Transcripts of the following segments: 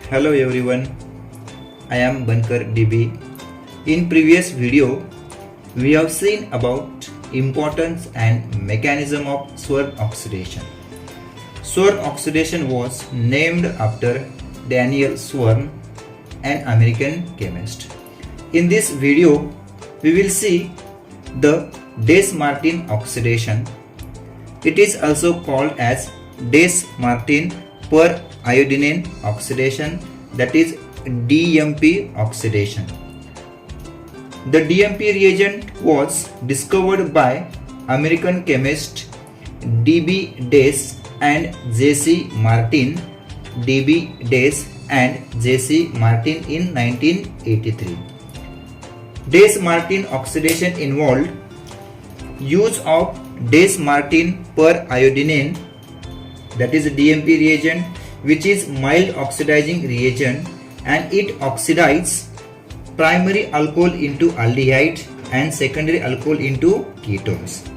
Hello everyone, I am Bankar DB. In previous video, we have seen about importance and mechanism of Swern oxidation. Swern oxidation was named after Daniel Swern, an American chemist. In this video, we will see the Des-Martin oxidation. It is also called as Des-Martin periodinane oxidation, that is DMP oxidation. The DMP reagent was discovered by American chemist D.B. Des and J.C. Martin, D.B. Des and J.C. Martin in 1983. Des-Martin oxidation involved use of Des-Martin periodinane, that is DMP reagent, which is mild oxidizing reagent, and it oxidizes primary alcohol into aldehyde and secondary alcohol into ketones.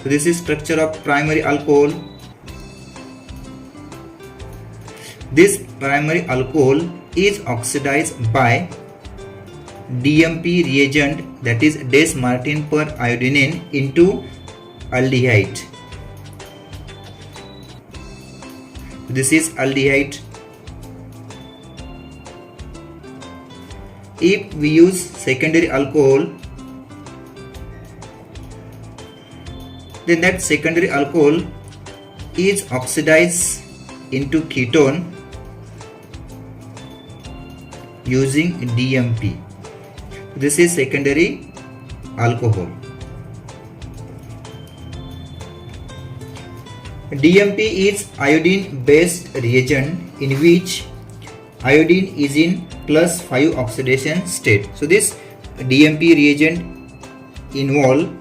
So this is structure of primary alcohol. This primary alcohol is oxidized by DMP reagent, that is Des-Martin periodinane, into aldehyde. This is aldehyde. If we use secondary alcohol, then that secondary alcohol is oxidized into ketone using DMP. This is secondary alcohol. DMP is iodine based reagent in which iodine is in +5 oxidation state. So this DMP reagent involve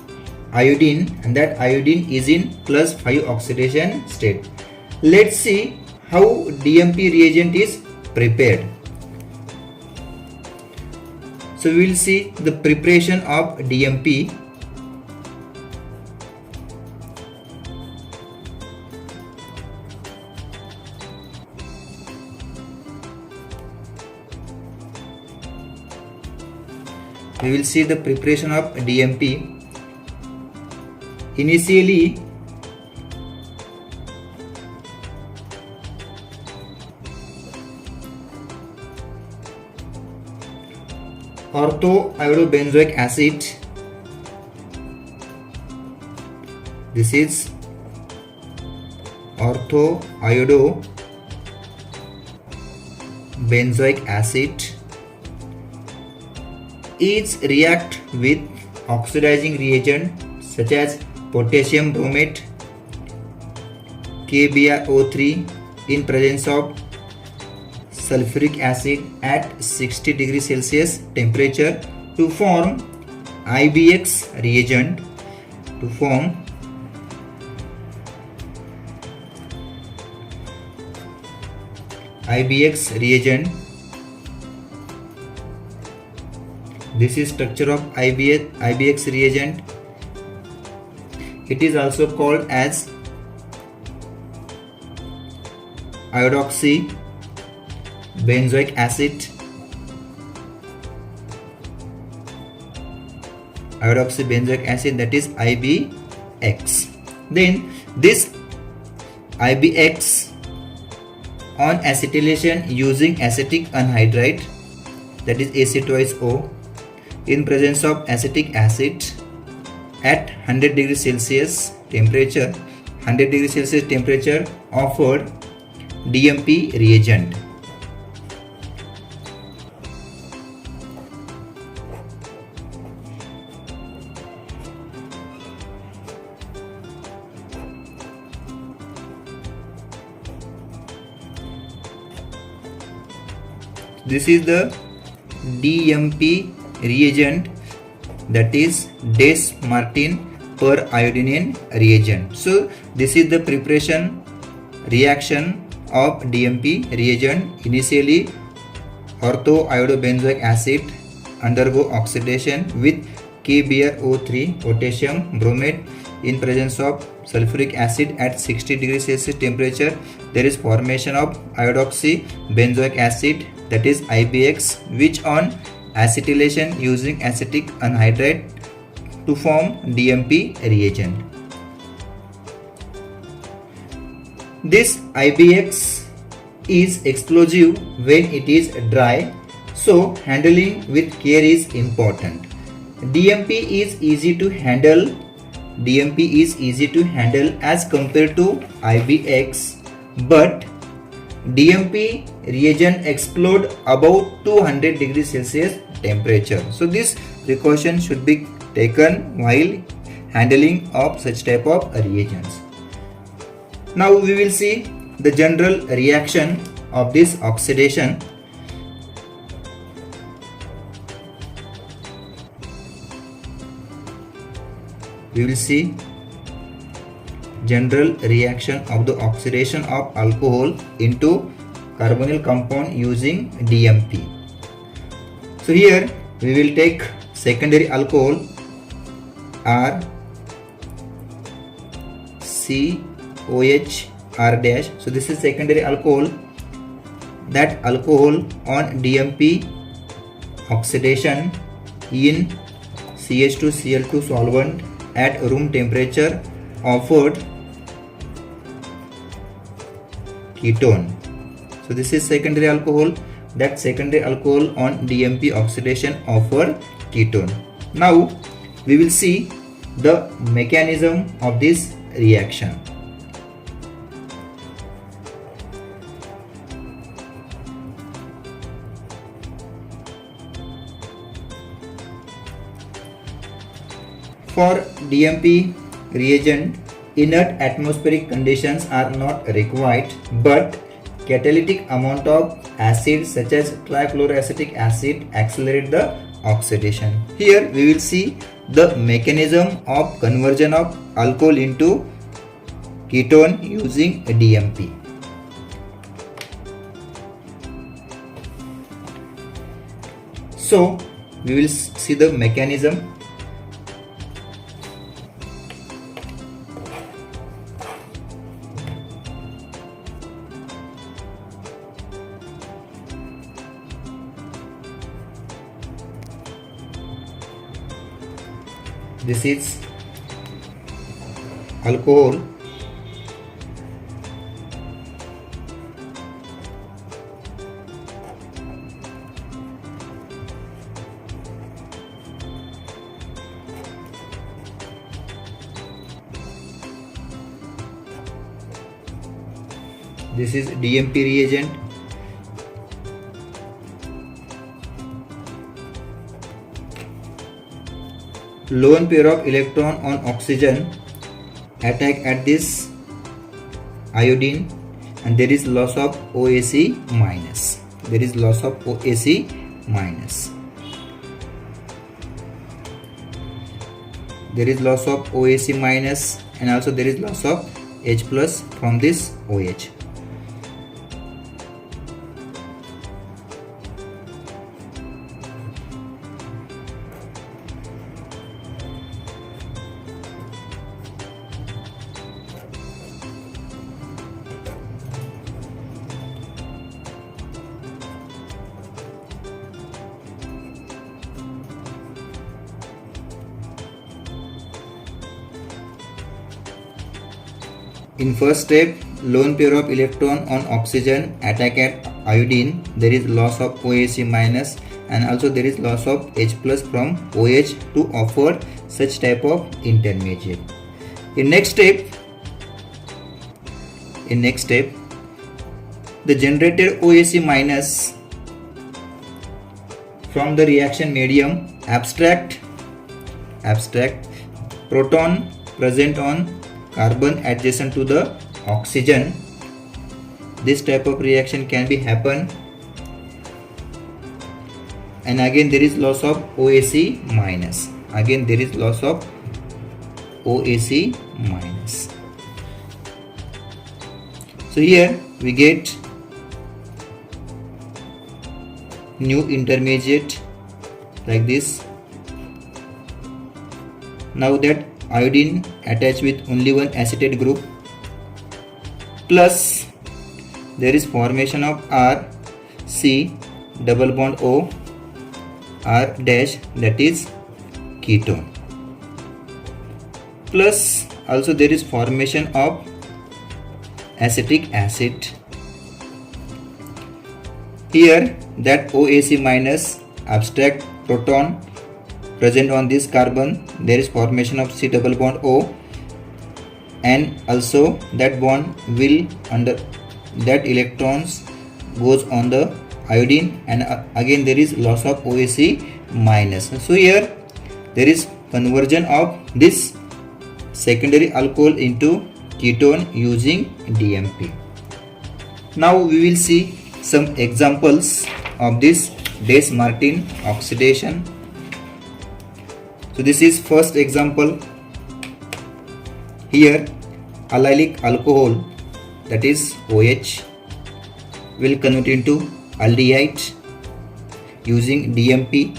iodine, and that iodine is in +5 oxidation state. Let's see how DMP reagent is prepared. So we will see the preparation of DMP. We will see the preparation of DMP. Initially, ortho-iodobenzoic acid, this is ortho-iodobenzoic acid, is react with oxidizing reagent such as potassium bromate, KBrO3 in presence of sulfuric acid at 60 degrees Celsius temperature to form IBX reagent. To form IBX reagent, this is structure of IBX reagent. It is also called as iodoxybenzoic acid. Iodoxybenzoic acid, that is IBX. Then this IBX on acetylation using acetic anhydride, that is Ac2O, in presence of acetic acid at 100 degrees Celsius temperature, offered DMP reagent. This is the DMP reagent, that is Des-Martin periodinane reagent. So this is the preparation reaction of DMP reagent. Initially, ortho-iodobenzoic acid undergo oxidation with KBrO3 potassium bromate in presence of sulfuric acid at 60 degrees Celsius temperature, there is formation of iodoxy benzoic acid, that is IBX, which on acetylation using acetic anhydride to form DMP reagent. This IBX is explosive when it is dry, so handling with care is important. DMP is easy to handle. DMP is easy to handle as compared to IBX, but DMP reagent explode above 200 degrees Celsius temperature. So this precaution should be taken while handling of such type of reagents. Now we will see the general reaction of this oxidation. We will see general reaction of the oxidation of alcohol into carbonyl compound using DMP. So here we will take secondary alcohol R COH R dash. So this is secondary alcohol. That alcohol on DMP oxidation in CH2Cl2 solvent at room temperature offered ketone. So this is secondary alcohol. That secondary alcohol on DMP oxidation offered ketone. Now we will see the mechanism of this reaction. For DMP reagent, inert atmospheric conditions are not required, but catalytic amount of acid such as trichloroacetic acid accelerate the oxidation. Here we will see the mechanism of conversion of alcohol into ketone using DMP. So we will see the mechanism. This is alcohol. This is DMP reagent. Lone pair of electron on oxygen attack at this iodine, and there is loss of OAC minus. There is loss of OAC minus. There is loss of OAC minus, and also there is loss of H plus from this OH. In first step, lone pair of electron on oxygen attack at iodine. There is loss of OAC minus, and also there is loss of H plus from OH to offer such type of intermediate. In next step, the generated OAC minus from the reaction medium abstract proton present on carbon adjacent to the oxygen. This type of reaction can be happen, and again there is loss of OAC minus. Again there is loss of OAC minus. So here we get new intermediate like this. Now that iodine attached with only one acetate group, plus there is formation of R C double bond O R dash, that is ketone, plus also there is formation of acetic acid. Here that OAC minus abstract proton present on this carbon, there is formation of C double bond O, and also that bond will under that electrons goes on the iodine, and again there is loss of OAC minus. So here there is conversion of this secondary alcohol into ketone using DMP. Now we will see some examples of this Dess-Martin oxidation. So this is first example. Here allylic alcohol, that is OH, will convert into aldehyde using DMP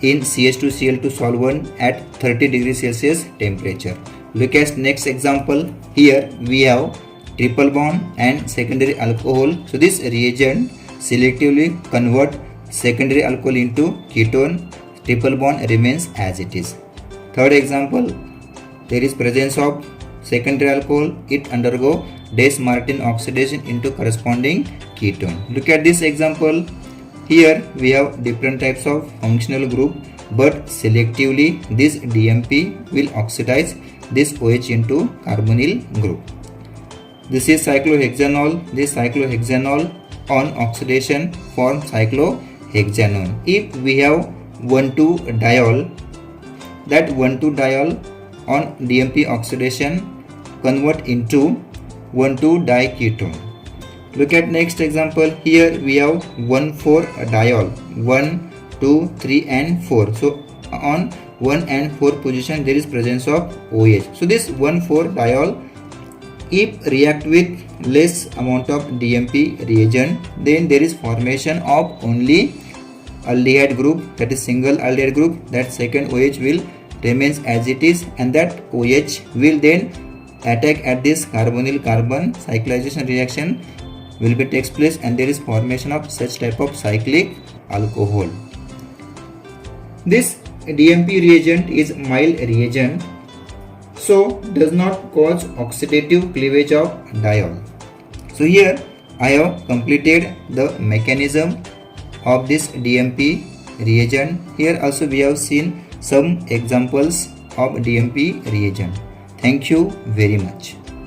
in CH2Cl2 solvent at 30 degrees Celsius temperature. Look at next example. Here we have triple bond and secondary alcohol. So this reagent selectively convert secondary alcohol into ketone. Triple bond remains as it is. Third example, there is presence of secondary alcohol. It undergo Dess-Martin oxidation into corresponding ketone. Look at this example. Here we have different types of functional group, but selectively this DMP will oxidize this OH into carbonyl group. This is cyclohexanol. This cyclohexanol on oxidation forms cyclohexanone. If we have 1,2-diol, that 1,2-diol on DMP oxidation convert into 1,2-diketone. Look at next example. Here we have 1,4-diol, 1, 2, 3 and 4. So on 1 and 4 position there is presence of OH. So this 1,4-diol, if react with less amount of DMP reagent, then there is formation of only aldehyde group, that is single aldehyde group. That second OH will remains as it is, and that OH will then attack at this carbonyl carbon. Cyclization reaction will be takes place, and there is formation of such type of cyclic alcohol. This DMP reagent is mild reagent, so does not cause oxidative cleavage of diol. So here I have completed the mechanism of this DMP reagent. Here also we have seen some examples of DMP reagent. Thank you very much.